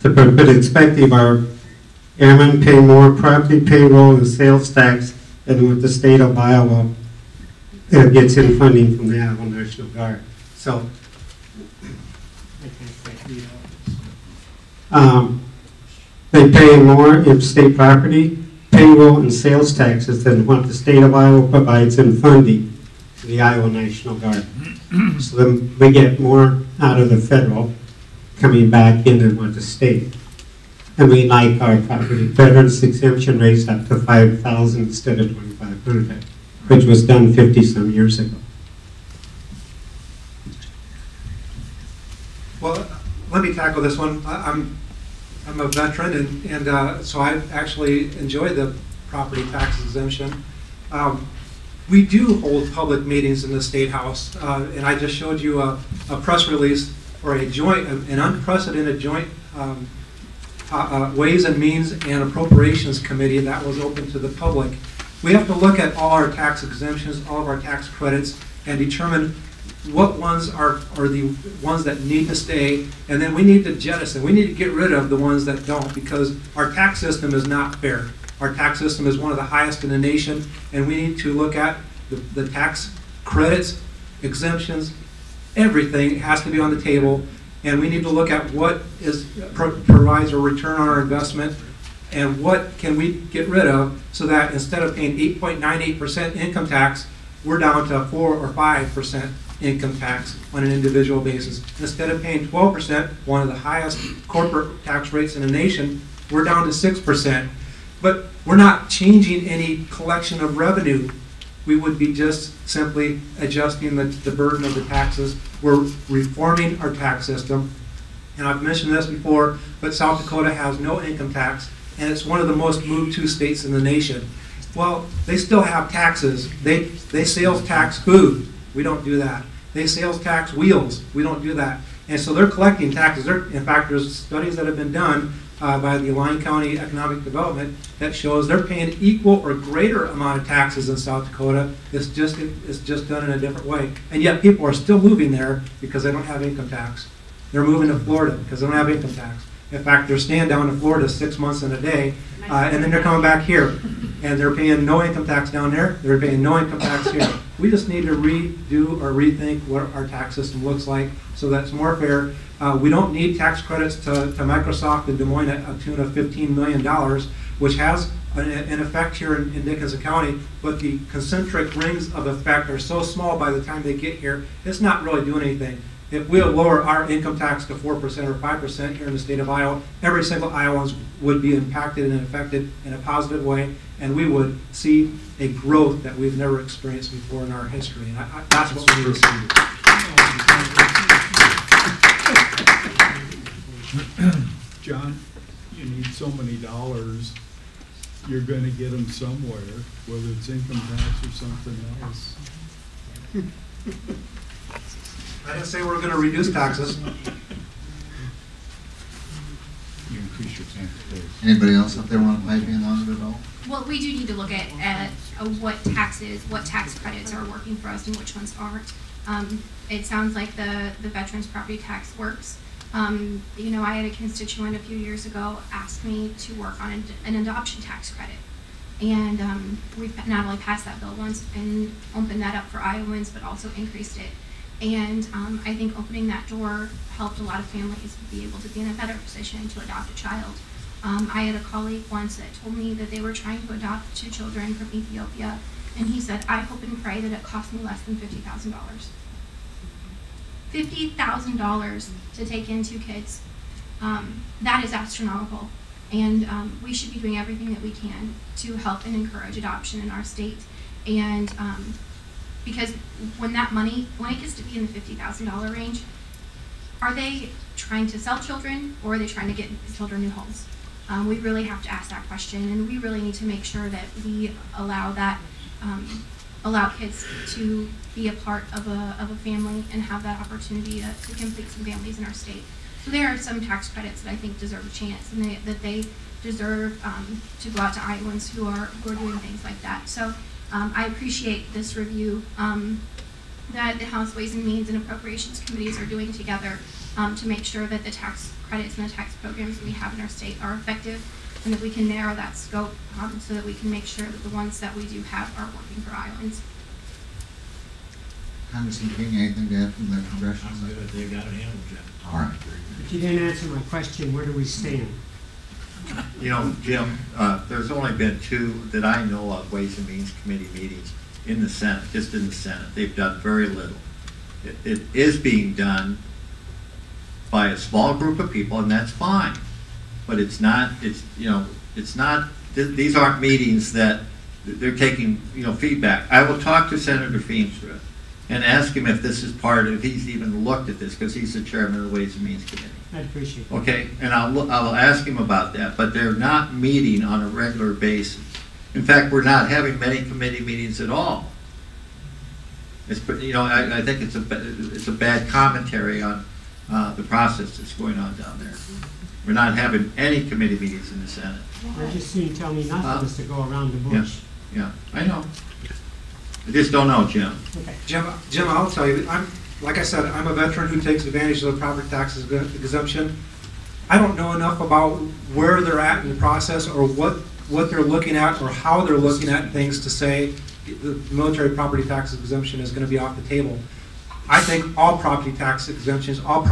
to put in perspective, our airmen pay more property payroll and sales tax than what the state of Iowa gets in funding from the Iowa National Guard. So, they pay more in state property, payroll, and sales taxes than what the state of Iowa provides in funding to the Iowa National Guard. So then we get more out of the federal coming back in than what the state. And we like our property veterans exemption raised up to $5,000 instead of $2,500, which was done 50-some years ago. Well, let me tackle this one. I'm a veteran, and so I actually enjoy the property tax exemption. We do hold public meetings in the State House, and I just showed you a press release for an unprecedented joint Ways and Means and Appropriations Committee that was open to the public. We have to look at all our tax exemptions, all of our tax credits, and determine what ones are the ones that need to stay, and then we need to jettison. We need to get rid of the ones that don't, because our tax system is not fair. Our tax system is one of the highest in the nation, and we need to look at the tax credits, exemptions, everything has to be on the table, and we need to look at what provides a return on our investment, and what can we get rid of, so that instead of paying 8.98% income tax, we're down to 4 or 5% income tax on an individual basis. Instead of paying 12%, one of the highest corporate tax rates in the nation, we're down to 6%. But we're not changing any collection of revenue. We would be just simply adjusting the burden of the taxes. We're reforming our tax system. And I've mentioned this before, but South Dakota has no income tax, and it's one of the most moved to states in the nation. Well, they still have taxes. They sales tax food. We don't do that. They sales tax wheels. We don't do that. And so they're collecting taxes. In fact, there's studies that have been done by the Lyon County Economic Development that shows they're paying equal or greater amount of taxes in South Dakota. It's just done in a different way. And yet people are still moving there because they don't have income tax. They're moving to Florida because they don't have income tax. In fact, they're staying down in Florida 6 months in a day, and then they're coming back here. And they're paying no income tax down there. They're paying no income tax here. We just need to redo or rethink what our tax system looks like so that's more fair. We don't need tax credits to Microsoft in Des Moines at a tune of $15 million, which has an effect here in Dickinson County, but the concentric rings of effect are so small by the time they get here, it's not really doing anything. If we'll lower our income tax to 4% or 5% here in the state of Iowa, every single Iowan would be impacted and affected in a positive way, and we would see a growth that we've never experienced before in our history. And that's what we need to see. John, you need so many dollars, you're going to get them somewhere, whether it's income tax or something else. I didn't say we're going to reduce taxes. You increase your tax base. Anybody else up there want to pipe in on it at all? Well, we do need to look at what taxes, what tax credits are working for us and which ones aren't. It sounds like the veterans property tax works. You know, I had a constituent a few years ago ask me to work on an adoption tax credit. And we've not only passed that bill once and opened that up for Iowans, but also increased it. And I think opening that door helped a lot of families be able to be in a better position to adopt a child. I had a colleague once that told me that they were trying to adopt 2 children from Ethiopia, and he said, I hope and pray that it cost me less than $50,000. $50,000 to take in 2 kids. That is astronomical. And we should be doing everything that we can to help and encourage adoption in our state. And because when that money, when it gets to be in the $50,000 range, are they trying to sell children or are they trying to get children new homes? We really have to ask that question, and we really need to make sure that we allow that, allow kids to be a part of a family and have that opportunity to complete some families in our state. So there are some tax credits that I think deserve a chance, and that they deserve to go out to Iowans who are doing things like that. So I appreciate this review that the House Ways and Means and Appropriations Committees are doing together to make sure that the tax credits and the tax programs we have in our state are effective, and that we can narrow that scope so that we can make sure that the ones that we do have are working for Iowans. Congressman King, anything to add from the Congressional? They got it handled, Jim. All right. If you didn't answer my question, where do we stand? You know, Jim, there's only been 2 that I know of Ways and Means Committee meetings in the Senate, just in the Senate. They've done very little. It is being done by a small group of people, and that's fine. But it's not, these aren't meetings that they're taking, feedback. I will talk to Senator Feenstra and ask him if this is if he's even looked at this, because he's the chairman of the Ways and Means Committee. I appreciate that. Okay, and I'll ask him about that, but they're not meeting on a regular basis. In fact, we're not having many committee meetings at all. It's, I think it's a bad commentary on the process that's going on down there. We're not having any committee meetings in the Senate. They're just soon tell me nothing is to go around the bush. Yeah, I know. I just don't know, Jim. Okay. Jim, I'll tell you, like I said, I'm a veteran who takes advantage of the property tax exemption. I don't know enough about where they're at in the process or what they're looking at or how they're looking at things to say the military property tax exemption is going to be off the table. I think all property tax exemptions, all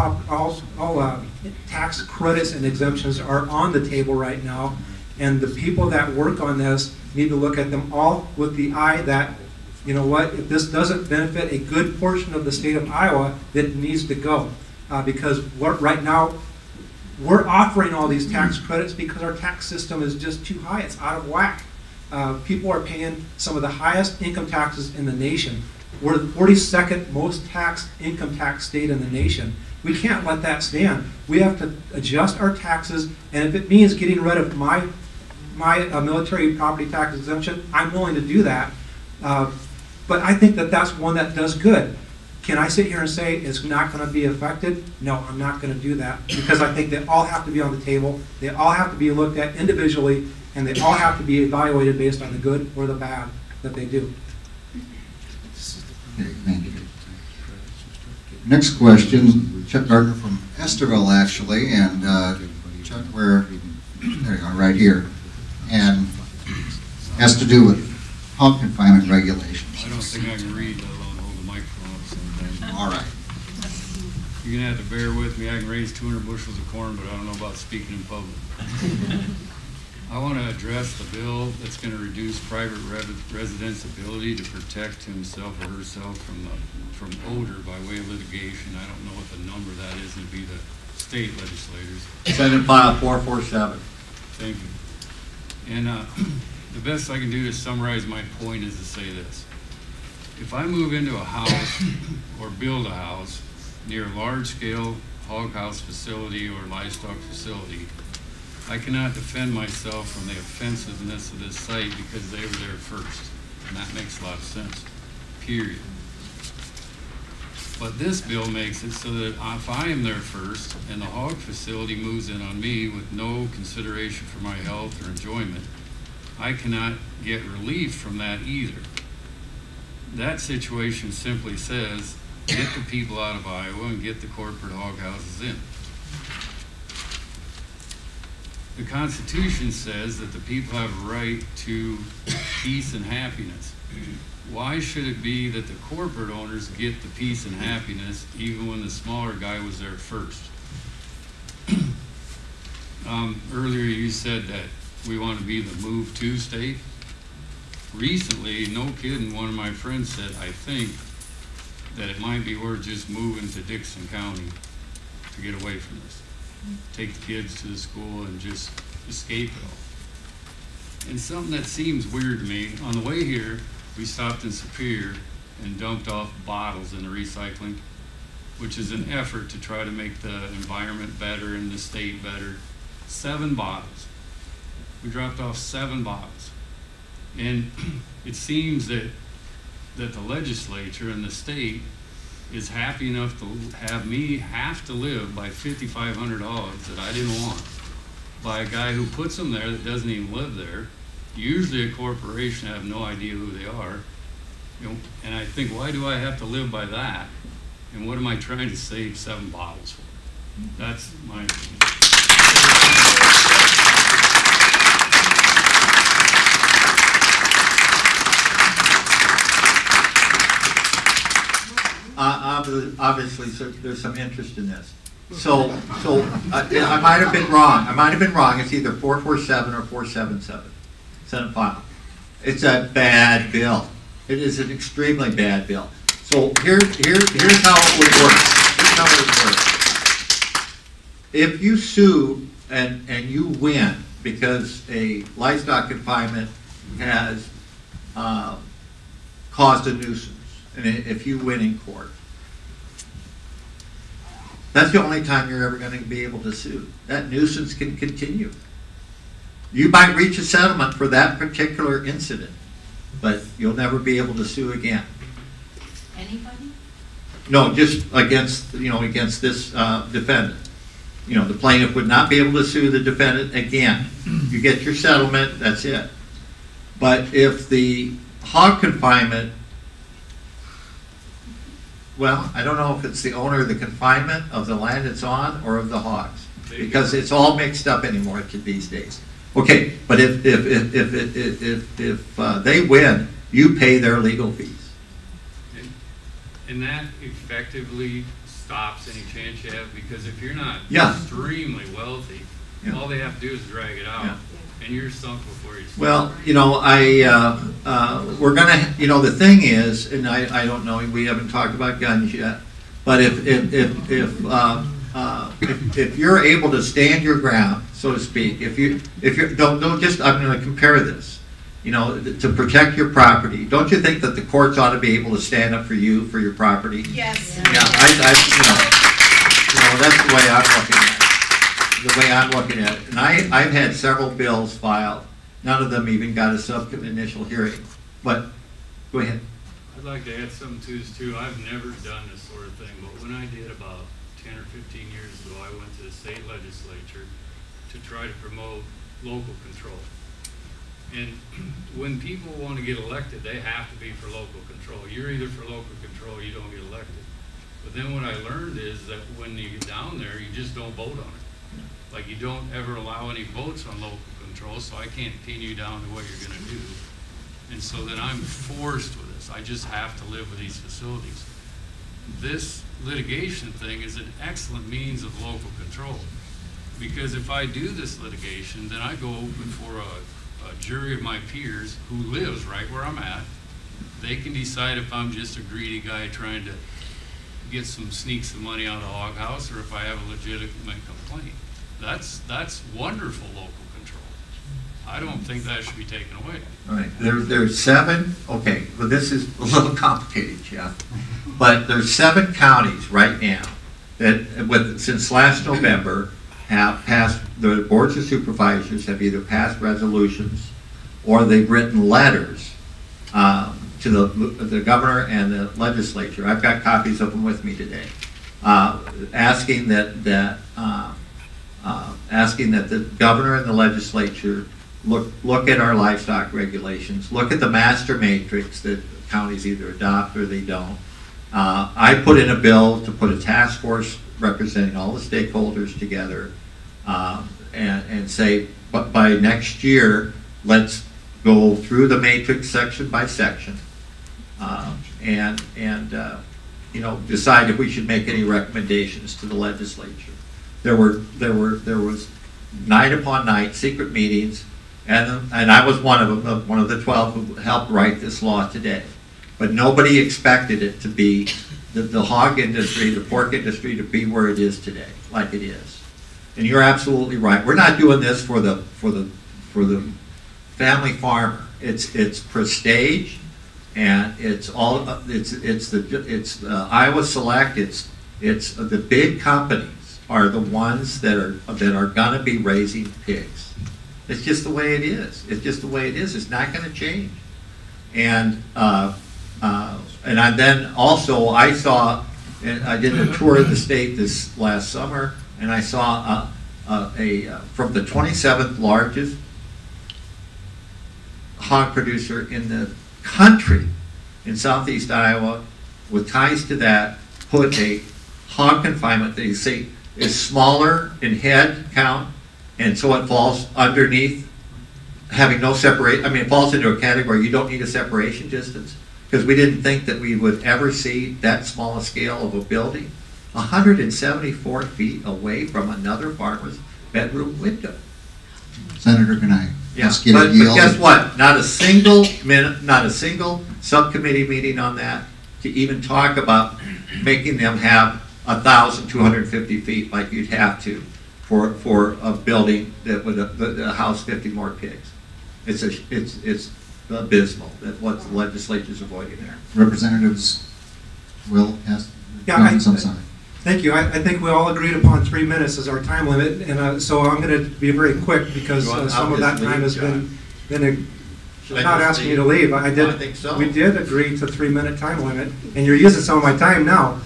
tax credits and exemptions are on the table right now, and the people that work on this need to look at them all with the eye that, you know what, if this doesn't benefit a good portion of the state of Iowa, then it needs to go. Because right now, we're offering all these tax credits because our tax system is just too high. It's out of whack. People are paying some of the highest income taxes in the nation. We're the 42nd most taxed income tax state in the nation. We can't let that stand. We have to adjust our taxes, and if it means getting rid of my military property tax exemption, I'm willing to do that. But I think that that's one that does good. Can I sit here and say it's not going to be affected? No, I'm not going to do that, because I think they all have to be on the table. They all have to be looked at individually, and they all have to be evaluated based on the good or the bad that they do. Okay, thank you. Next question, Chuck Gardner from Esterville, actually, and Chuck, there you are, right here, and has to do with hog confinement regulations. I don't think I can read, let alone hold the microphone up sometimes. All right. You're gonna have to bear with me. I can raise 200 bushels of corn, but I don't know about speaking in public. I want to address the bill that's going to reduce private residents' ability to protect himself or herself from odor by way of litigation. I don't know what the number that is, and it'd be the state legislators. Senate File 447. Thank you. And the best I can do to summarize my point is to say this. If I move into a house or build a house near a large-scale hog house facility or livestock facility, I cannot defend myself from the offensiveness of this site because they were there first. And that makes a lot of sense, period. But this bill makes it so that if I am there first and the hog facility moves in on me with no consideration for my health or enjoyment, I cannot get relief from that either. That situation simply says, get the people out of Iowa and get the corporate hog houses in. The Constitution says that the people have a right to peace and happiness. Why should it be that the corporate owners get the peace and happiness even when the smaller guy was there first? Earlier you said that we want to be the move to state. Recently, no kidding, one of my friends said, I think that it might be worth just moving to Dixon County to get away from this. Take the kids to the school and just escape it all. And something that seems weird to me, on the way here, we stopped in Superior and dumped off bottles in the recycling, which is an effort to try to make the environment better and the state better. 7 bottles. We dropped off 7 bottles. And it seems that the legislature and the state is happy enough to have me have to live by $5,500 that I didn't want by a guy who puts them there that doesn't even live there. Usually a corporation, I have no idea who they are. You know, and I think, why do I have to live by that? And what am I trying to save 7 bottles for? That's my opinion. Obviously, so there's some interest in this. So I might have been wrong. I might have been wrong. It's either 447 or 477. Senate file. It's a bad bill. It is an extremely bad bill. So here's how it would work. Here's how it would work. If you sue and you win because a livestock confinement has caused a nuisance, and if you win in court, that's the only time you're ever going to be able to sue. That nuisance can continue. You might reach a settlement for that particular incident, but you'll never be able to sue again. Anybody? No, just against this defendant. You know, the plaintiff would not be able to sue the defendant again. You get your settlement, that's it. But if the hog confinement, well, I don't know if it's the owner of the confinement of the land it's on or of the hogs, because it's all mixed up anymore these days. Okay, but if they win, you pay their legal fees. And that effectively stops any chance you have, because if you're not extremely wealthy, all they have to do is drag it out, and you're sunk before you. Well, you know, we're gonna, you know, the thing is, and I don't know, we haven't talked about guns yet, but if you're able to stand your ground, so to speak, if you don't just, I'm going to compare this, you know, to protect your property. Don't you think that the courts ought to be able to stand up for you for your property? Yes. Yeah, you know, that's the way I'm looking at it. The way I'm looking at it, and I've had several bills filed. None of them even got a initial hearing. But go ahead. I'd like to add something to this too. I've never done this sort of thing, but when I did about 10 or 15 years ago, I went to the state legislature to try to promote local control. And when people want to get elected, they have to be for local control. You're either for local control or you don't get elected. But then what I learned is that when you get down there, you just don't vote on it. Like you don't ever allow any votes on local control, so I can't pin you down to what you're going to do. And so then I'm forced with this. I just have to live with these facilities. This litigation thing is an excellent means of local control. Because if I do this litigation, then I go before a jury of my peers who lives right where I'm at. They can decide if I'm just a greedy guy trying to get sneak some money out of the hog house, or if I have a legitimate complaint. That's wonderful local control. I don't think that should be taken away. All right, there's 7, okay, well this is a little complicated, Jeff, but there's 7 counties right now that, since last November, have passed, the boards of supervisors have either passed resolutions or they've written letters to the governor and the legislature. I've got copies of them with me today, asking that the governor and the legislature look at our livestock regulations, look at the master matrix that counties either adopt or they don't. I put in a bill to put a task force representing all the stakeholders together and say, but by next year, let's go through the matrix section by section and decide if we should make any recommendations to the legislature. There was night upon night secret meetings, and I was one of the 12 who helped write this law today. But nobody expected it to be the hog industry, the pork industry, to be where it is today, like it is. And you're absolutely right. We're not doing this for the family farmer. It's prestige, and it's the Iowa Select. It's the big companies are the ones that are going to be raising pigs. It's just the way it is. It's just the way it is. It's not going to change. And then also I saw, and I did a tour of the state this last summer, and I saw from the 27th largest hog producer in the country in southeast Iowa, with ties to that, put a hog confinement that you say is smaller in head count, and so it falls underneath having no separation. I mean, it falls into a category you don't need a separation distance, because we didn't think that we would ever see that small a scale of a building 174 feet away from another farmer's bedroom window. Senator, can I ask you but to yield? guess what? Not a single subcommittee meeting on that to even talk about making them have 1,250 feet like you'd have to for a building that would house 50 more pigs. It's abysmal that what the legislature's avoiding there. Representatives will ask. Yeah, I'm sorry. Thank you. I think we all agreed upon 3 minutes as our time limit, and so I'm going to be very quick because some of that time has been not asking you to leave. think so. We did agree to 3-minute time limit, and you're using some of my time now.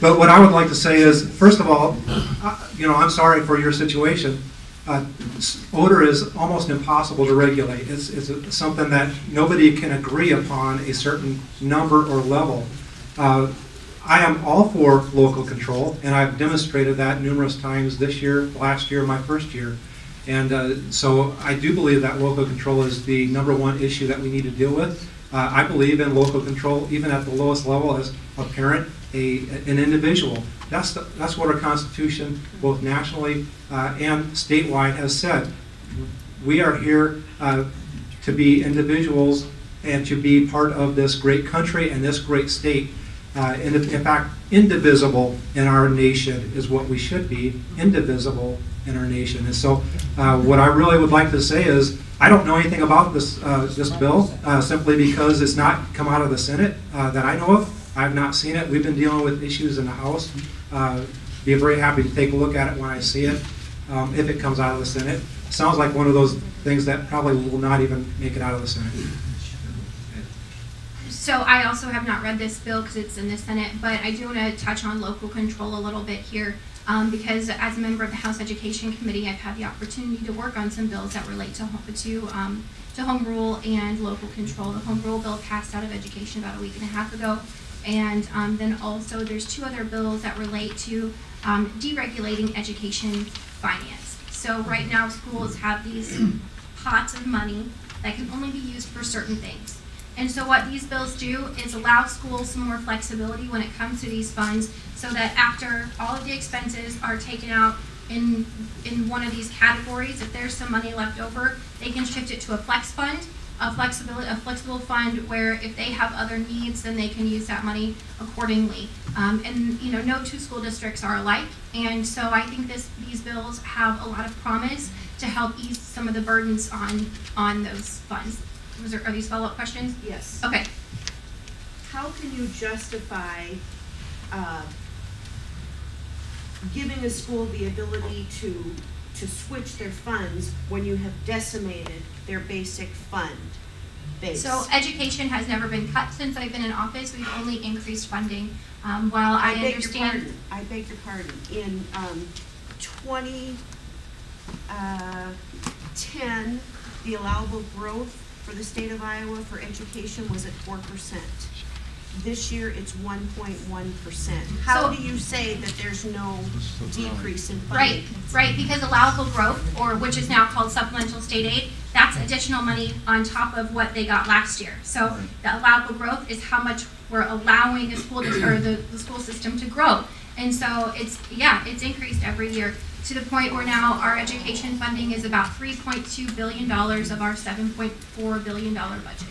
But what I would like to say is, first of all, I'm sorry for your situation. Odor is almost impossible to regulate. It's something that nobody can agree upon a certain number or level. I am all for local control, and I've demonstrated that numerous times this year, last year, my first year. And so I do believe that local control is the #1 issue that we need to deal with. I believe in local control, even at the lowest level, as a parent, an individual. That's what our Constitution, both nationally and statewide, has said. We are here to be individuals and to be part of this great country and this great state. In fact, indivisible in our nation is what we should be, indivisible in our nation. And so what I really would like to say is, I don't know anything about this bill, simply because it's not come out of the Senate that I know of. I've not seen it. We've been dealing with issues in the House. Be very happy to take a look at it when I see it, if it comes out of the Senate. Sounds like one of those things that probably will not even make it out of the Senate. So I also have not read this bill because it's in the Senate, but I do want to touch on local control a little bit here. Because as a member of the House Education Committee, I've had the opportunity to work on some bills that relate to home rule and local control. The home rule bill passed out of education about a week and a half ago, and then also there's 2 other bills that relate to deregulating education finance. So right now schools have these pots of money that can only be used for certain things. And so what these bills do is allow schools some more flexibility when it comes to these funds, so that after all of the expenses are taken out in one of these categories, if there's some money left over, they can shift it to a flex fund, a flexible fund where if they have other needs, then they can use that money accordingly. And you know, no 2 school districts are alike, and so I think these bills have a lot of promise to help ease some of the burdens on those funds. Are these follow-up questions? Yes. Okay. How can you justify giving a school the ability to switch their funds when you have decimated their basic fund base? So education has never been cut since I've been in office. We've only increased funding. While I understand... I beg your pardon. In 2010, the allowable growth for the state of Iowa for education was at 4%. This year, it's 1.1%. How do you say that there's no decrease in funding? Right, because allowable growth, or which is now called supplemental state aid, that's additional money on top of what they got last year. So the allowable growth is how much we're allowing the school the school system to grow. And so it's increased every year, to the point where now our education funding is about $3.2 billion of our $7.4 billion budget.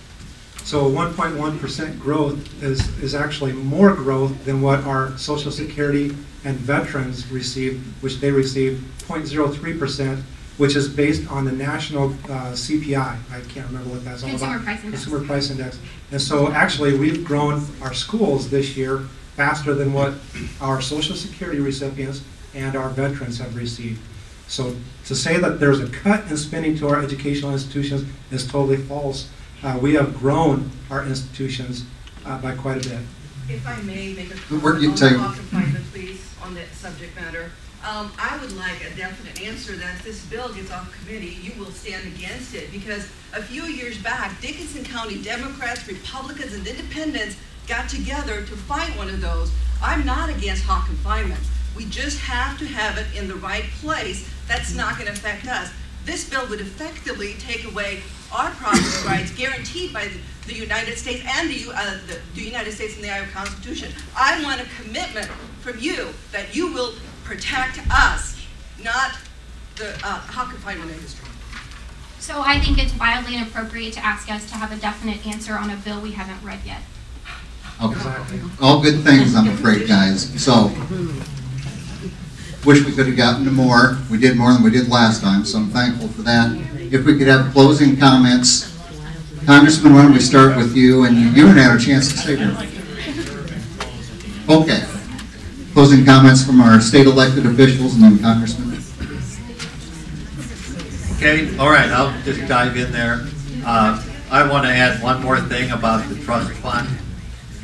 So 1.1% growth is actually more growth than what our Social Security and veterans receive, which they receive 0.03%, which is based on the national CPI. I can't remember what that's all about. Consumer Price Index. And so actually we've grown our schools this year faster than what our Social Security recipients and our veterans have received. So to say that there's a cut in spending to our educational institutions is totally false. We have grown our institutions by quite a bit. If I may make a comment on the law confinement, please, on that subject matter. I would like a definite answer that if this bill gets off committee, you will stand against it, because a few years back, Dickinson County Democrats, Republicans, and Independents got together to fight one of those. I'm not against hawk confinement. We just have to have it in the right place. That's not going to affect us. This bill would effectively take away our property rights guaranteed by the United States and the United States and the Iowa Constitution. I want a commitment from you that you will protect us, not the hawk confinement industry. So I think it's wildly inappropriate to ask us to have a definite answer on a bill we haven't read yet. Okay. All good things, I'm afraid, guys. So, wish we could have gotten to more. We did more than we did last time, so I'm thankful for that. If we could have closing comments. Congressman, why don't we start with you, and you haven't had a chance to say anything. Okay. Closing comments from our state elected officials, and then Congressman. Okay, all right, I'll just dive in there. I want to add one more thing about the trust fund.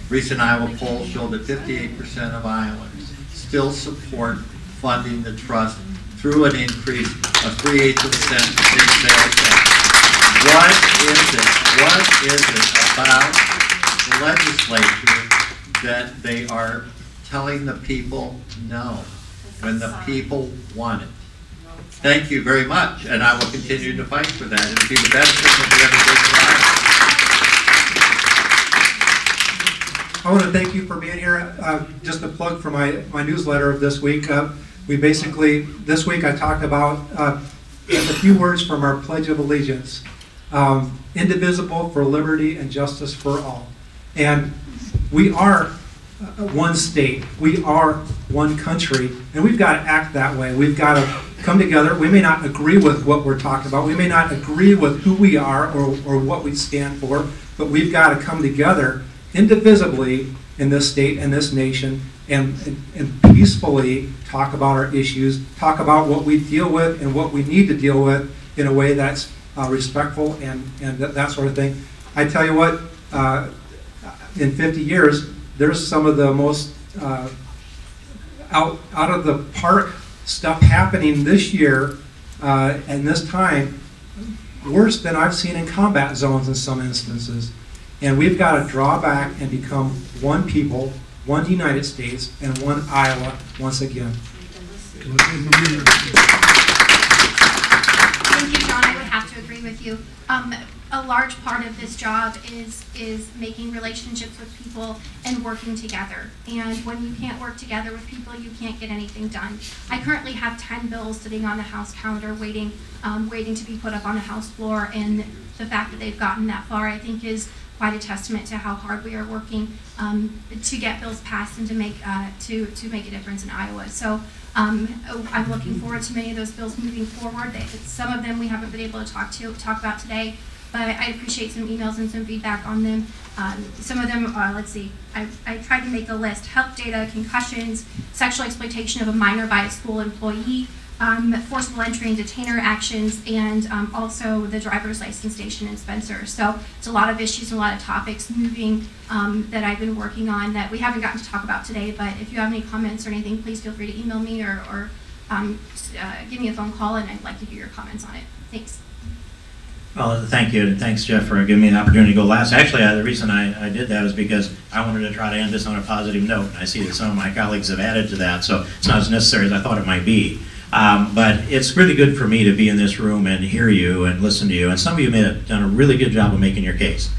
Recent Iowa polls show that 58% of Iowans still support funding the trust through an increase of 3/8% in sales tax. What is it about the legislature that they are telling the people no when the people want it? Thank you very much, and I will continue to fight for that. It'll be the best thing that we ever did for Iowa. I want to thank you for being here. Just a plug for my newsletter of this week. We basically, this week I talked about a few words from our Pledge of Allegiance. Indivisible, for liberty and justice for all. And we are one state. We are one country. And we've got to act that way. We've got to come together. We may not agree with what we're talking about. We may not agree with who we are or what we stand for. But we've got to come together indivisibly in this state and this nation and peacefully talk about our issues, talk about what we deal with and what we need to deal with in a way that's respectful and that sort of thing. I tell you what, in 50 years, there's some of the most out of the park stuff happening this year and this time, worse than I've seen in combat zones in some instances. And we've got to draw back and become one people, one United States, and one Iowa once again. Thank you, John. I would have to agree with you. A large part of this job is making relationships with people and working together. And when you can't work together with people, you can't get anything done. I currently have 10 bills sitting on the House calendar waiting to be put up on the House floor, and the fact that they've gotten that far, I think, is quite a testament to how hard we are working to get bills passed and to make a difference in Iowa. So I'm looking forward to many of those bills moving forward. Some of them we haven't been able to talk about today, but I appreciate some emails and some feedback on them. Some of them, let's see, I tried to make a list: health data, concussions, sexual exploitation of a minor by a school employee, forcible entry and detainer actions, and also the driver's license station in Spencer. So it's a lot of issues and a lot of topics moving that I've been working on that we haven't gotten to talk about today. But if you have any comments or anything, please feel free to email me or give me a phone call, and I'd like to hear your comments on it. Thanks. Well, thank you, and thanks, Jeff, for giving me an opportunity to go last. Actually, the reason I did that is because I wanted to try to end this on a positive note. I see that some of my colleagues have added to that, so it's not as necessary as I thought it might be. But it's really good for me to be in this room and hear you and listen to you. And some of you have done a really good job of making your case.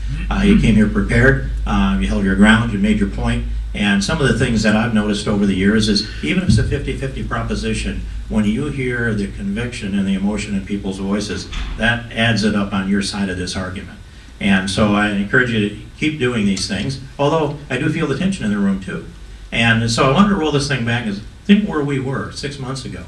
You came here prepared, you held your ground, you made your point. And some of the things that I've noticed over the years is, even if it's a 50-50 proposition, when you hear the conviction and the emotion in people's voices, that adds it up on your side of this argument. And so I encourage you to keep doing these things, although I do feel the tension in the room too. And so I wanted to roll this thing back and think where we were 6 months ago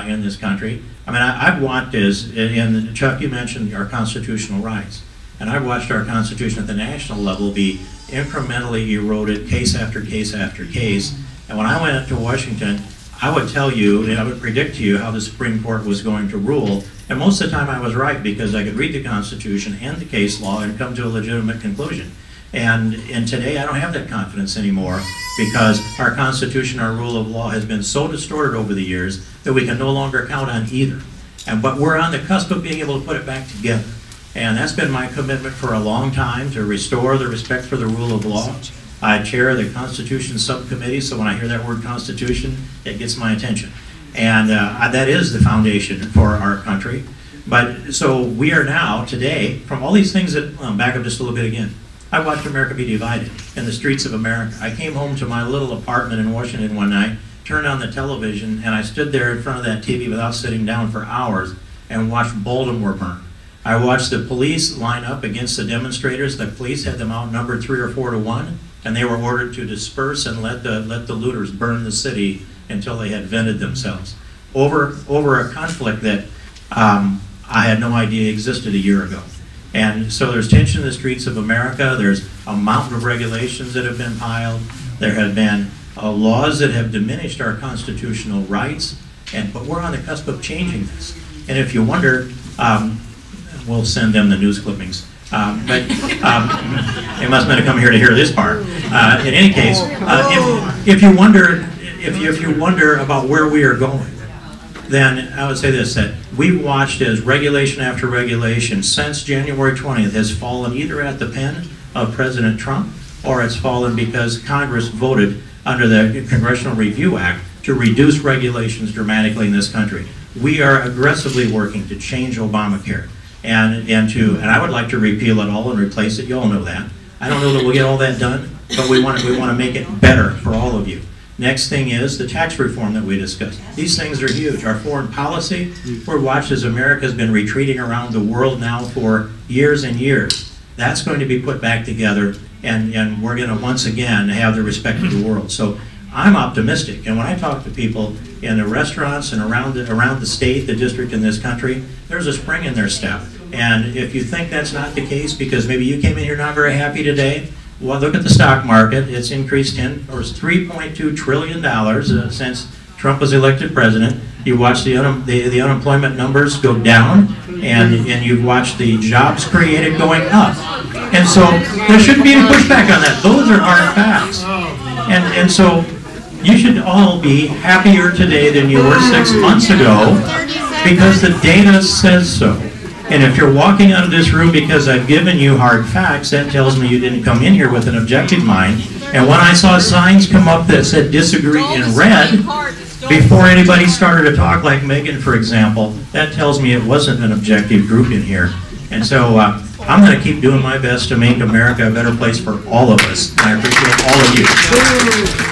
in this country. I mean, I've watched this, and Chuck, you mentioned our constitutional rights. And I've watched our Constitution at the national level be incrementally eroded case after case after case. And when I went to Washington, I would tell you, and I would predict to you how the Supreme Court was going to rule. And most of the time I was right, because I could read the Constitution and the case law and come to a legitimate conclusion. And today I don't have that confidence anymore, because our Constitution, our rule of law, has been so distorted over the years that we can no longer count on either. But we're on the cusp of being able to put it back together. And that's been my commitment for a long time, to restore the respect for the rule of law. I chair the Constitution Subcommittee, so when I hear that word Constitution, it gets my attention. And that is the foundation for our country. But so we are now, today, from all these things that, back up just a little bit again. I watched America be divided in the streets of America. I came home to my little apartment in Washington one night, turned on the television, and I stood there in front of that TV without sitting down for hours and watched Baltimore burn. I watched the police line up against the demonstrators. The police had them outnumbered 3 or 4 to 1, and they were ordered to disperse and let the looters burn the city until they had vented themselves over a conflict that I had no idea existed a year ago. And so there's tension in the streets of America. There's a mountain of regulations that have been piled. There have been laws that have diminished our constitutional rights, but we're on the cusp of changing this. And if you wonder, we'll send them the news clippings. But they must not have come here to hear this part. In any case, if you wonder about where we are going, then I would say this, that we've watched as regulation after regulation since January 20th has fallen either at the pen of President Trump, or it's fallen because Congress voted under the Congressional Review Act to reduce regulations dramatically in this country. We are aggressively working to change Obamacare. And I would like to repeal it all and replace it. You all know that. I don't know that we'll get all that done, but we want to make it better for all of you. Next thing is the tax reform that we discussed. These things are huge. Our foreign policy, we're watched as America has been retreating around the world now for years and years. That's going to be put back together, and we're going to once again have the respect of the world. So I'm optimistic, and when I talk to people in the restaurants and around the state, the district in this country, there's a spring in their step. And if you think that's not the case, because maybe you came in here not very happy today, well, look at the stock market. It's increased $3.2 trillion since Trump was elected president. You watch the unemployment numbers go down, and you've watched the jobs created going up. And And so there shouldn't be any pushback on that. Those are hard facts. And so you should all be happier today than you were 6 months ago because the data says so. And if you're walking out of this room because I've given you hard facts, that tells me you didn't come in here with an objective mind. And when I saw signs come up that said disagree in red, before anybody started to talk, like Megan, for example, that tells me it wasn't an objective group in here. And so I'm going to keep doing my best to make America a better place for all of us. And I appreciate all of you.